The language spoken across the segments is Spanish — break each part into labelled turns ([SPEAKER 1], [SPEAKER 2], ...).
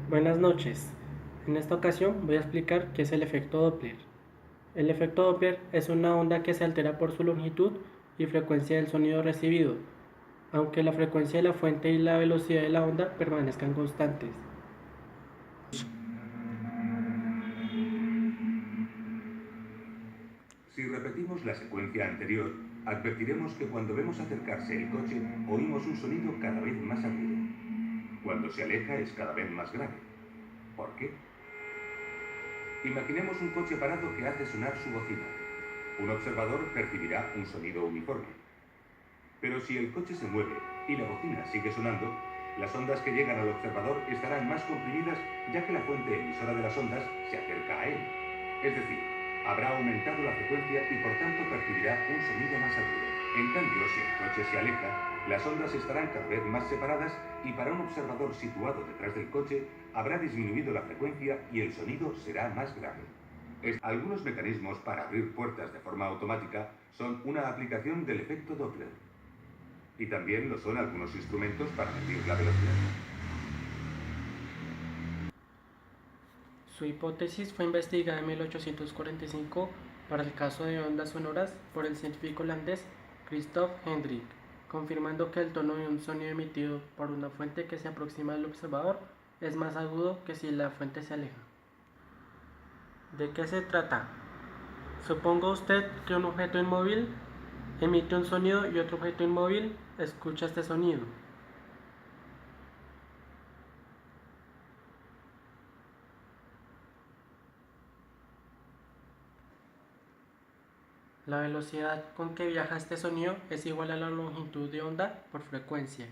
[SPEAKER 1] Buenas noches. En esta ocasión voy a explicar qué es el efecto Doppler. El efecto Doppler es una onda que se altera por su longitud y frecuencia del sonido recibido, aunque la frecuencia de la fuente y la velocidad de la onda permanezcan constantes.
[SPEAKER 2] Si repetimos la secuencia anterior, advertiremos que cuando vemos acercarse el coche, oímos un sonido cada vez más agudo. Cuando se aleja es cada vez más grave. ¿Por qué? Imaginemos un coche parado que hace sonar su bocina. Un observador percibirá un sonido uniforme. Pero si el coche se mueve y la bocina sigue sonando, las ondas que llegan al observador estarán más comprimidas ya que la fuente emisora de las ondas se acerca a él. Es decir, habrá aumentado la frecuencia y por tanto percibirá un sonido más agudo. En cambio, si el coche se aleja, las ondas estarán cada vez más separadas y para un observador situado detrás del coche habrá disminuido la frecuencia y el sonido será más grave. Algunos mecanismos para abrir puertas de forma automática son una aplicación del efecto Doppler. Y también lo son algunos instrumentos para medir la velocidad.
[SPEAKER 1] Su hipótesis fue investigada en 1845 para el caso de ondas sonoras por el científico holandés Christoph Hendrik, confirmando que el tono de un sonido emitido por una fuente que se aproxima al observador es más agudo que si la fuente se aleja. ¿De qué se trata? Suponga usted que un objeto inmóvil emite un sonido y otro objeto inmóvil escucha este sonido. La velocidad con que viaja este sonido es igual a la longitud de onda por frecuencia.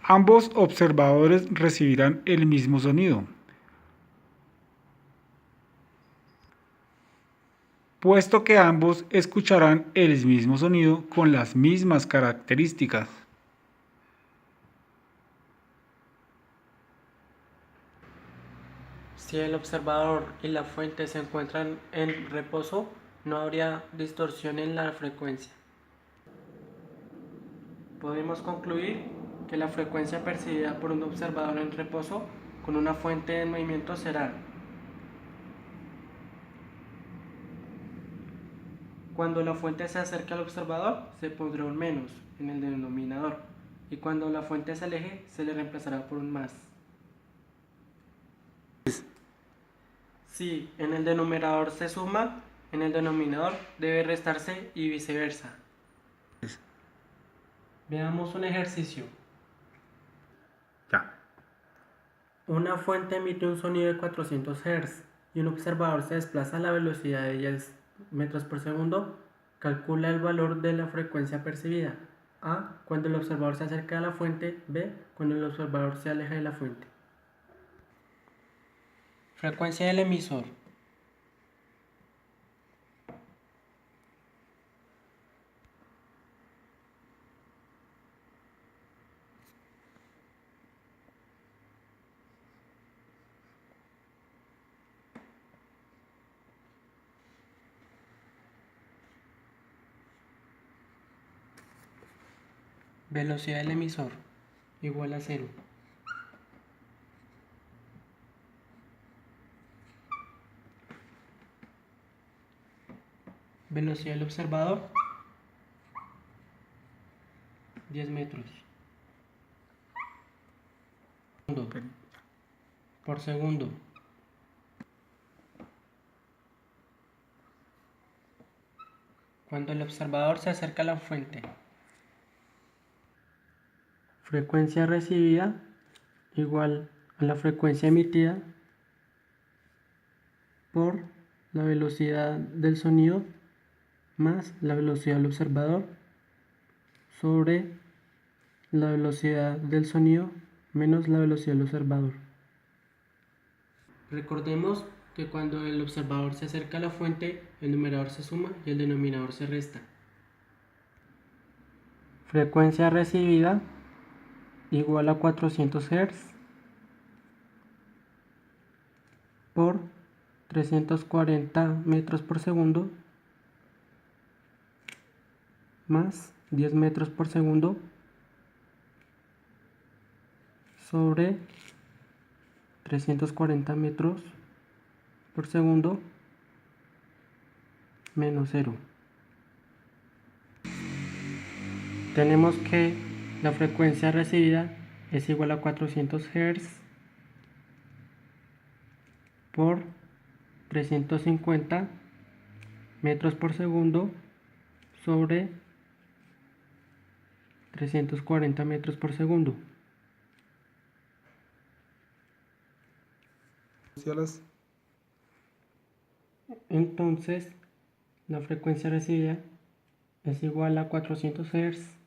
[SPEAKER 3] Ambos observadores recibirán el mismo sonido, puesto que ambos escucharán el mismo sonido con las mismas características.
[SPEAKER 1] Si el observador y la fuente se encuentran en reposo, no habría distorsión en la frecuencia. Podemos concluir que la frecuencia percibida por un observador en reposo con una fuente en movimiento será: cuando la fuente se acerque al observador, se pondrá un menos en el denominador, y cuando la fuente se aleje, se le reemplazará por un más. Si en el denominador se suma, en el denominador debe restarse y viceversa. Veamos un ejercicio.
[SPEAKER 3] Ya.
[SPEAKER 1] Una fuente emite un sonido de 400 Hz y un observador se desplaza a la velocidad de 10 metros por segundo. Calcula el valor de la frecuencia percibida. A, cuando el observador se acerca a la fuente. B, cuando el observador se aleja de la fuente. Frecuencia del emisor. Velocidad del emisor igual a 0. Velocidad del observador 10 metros por segundo. Cuando el observador se acerca a la fuente. Frecuencia recibida igual a la frecuencia emitida por la velocidad del sonido más la velocidad del observador sobre la velocidad del sonido menos la velocidad del observador. Recordemos que cuando el observador se acerca a la fuente, el numerador se suma y el denominador se resta. Frecuencia recibida igual a 400 Hz por 340 metros por segundo más 10 metros por segundo sobre 340 metros por segundo menos 0. Tenemos que la frecuencia recibida es igual a 400 Hz por 350 metros por segundo sobre 340 metros por segundo. Entonces, la frecuencia recibida es igual a 400 Hz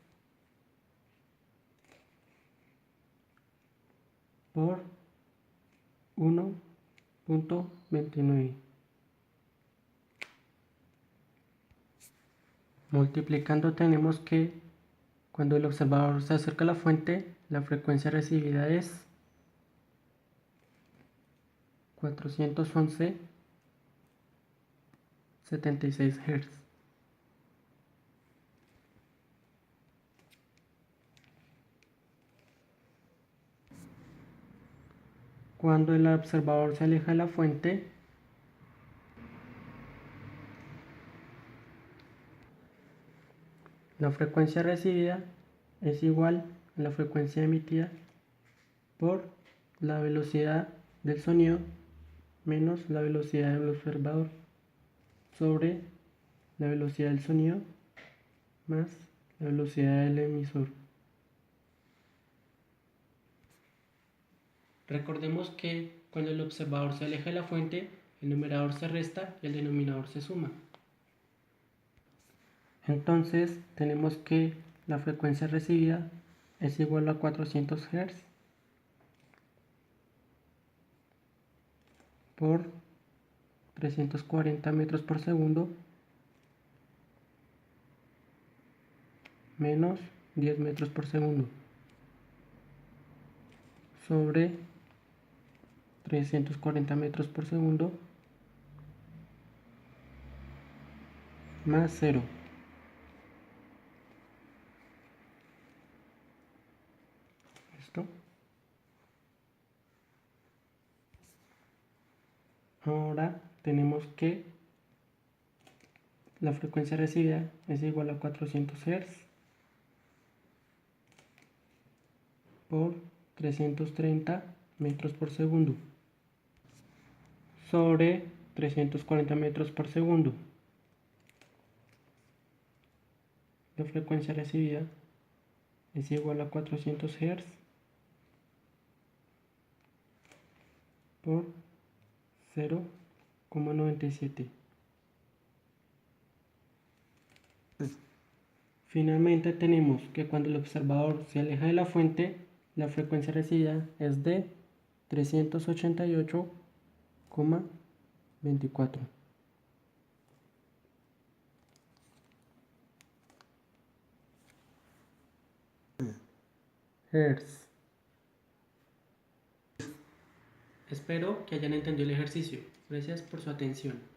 [SPEAKER 1] por 1.29. Multiplicando tenemos que cuando el observador se acerca a la fuente, la frecuencia recibida es 411.76 Hz. Cuando el observador se aleja de la fuente, la frecuencia recibida es igual a la frecuencia emitida por la velocidad del sonido menos la velocidad del observador sobre la velocidad del sonido más la velocidad del emisor. Recordemos que cuando el observador se aleja de la fuente, el numerador se resta y el denominador se suma. Entonces tenemos que la frecuencia recibida es igual a 400 Hz por 340 metros por segundo menos 10 metros por segundo sobre 340 metros por segundo más 0. ¿Listo? Ahora tenemos que la frecuencia recibida es igual a 400 Hz por 330 metros por segundo sobre 340 metros por segundo. La frecuencia recibida es igual a 400 Hz por 0,97. Finalmente tenemos que cuando el observador se aleja de la fuente, la frecuencia recibida es de 388,24 Hz. Espero que hayan entendido el ejercicio. Gracias por su atención.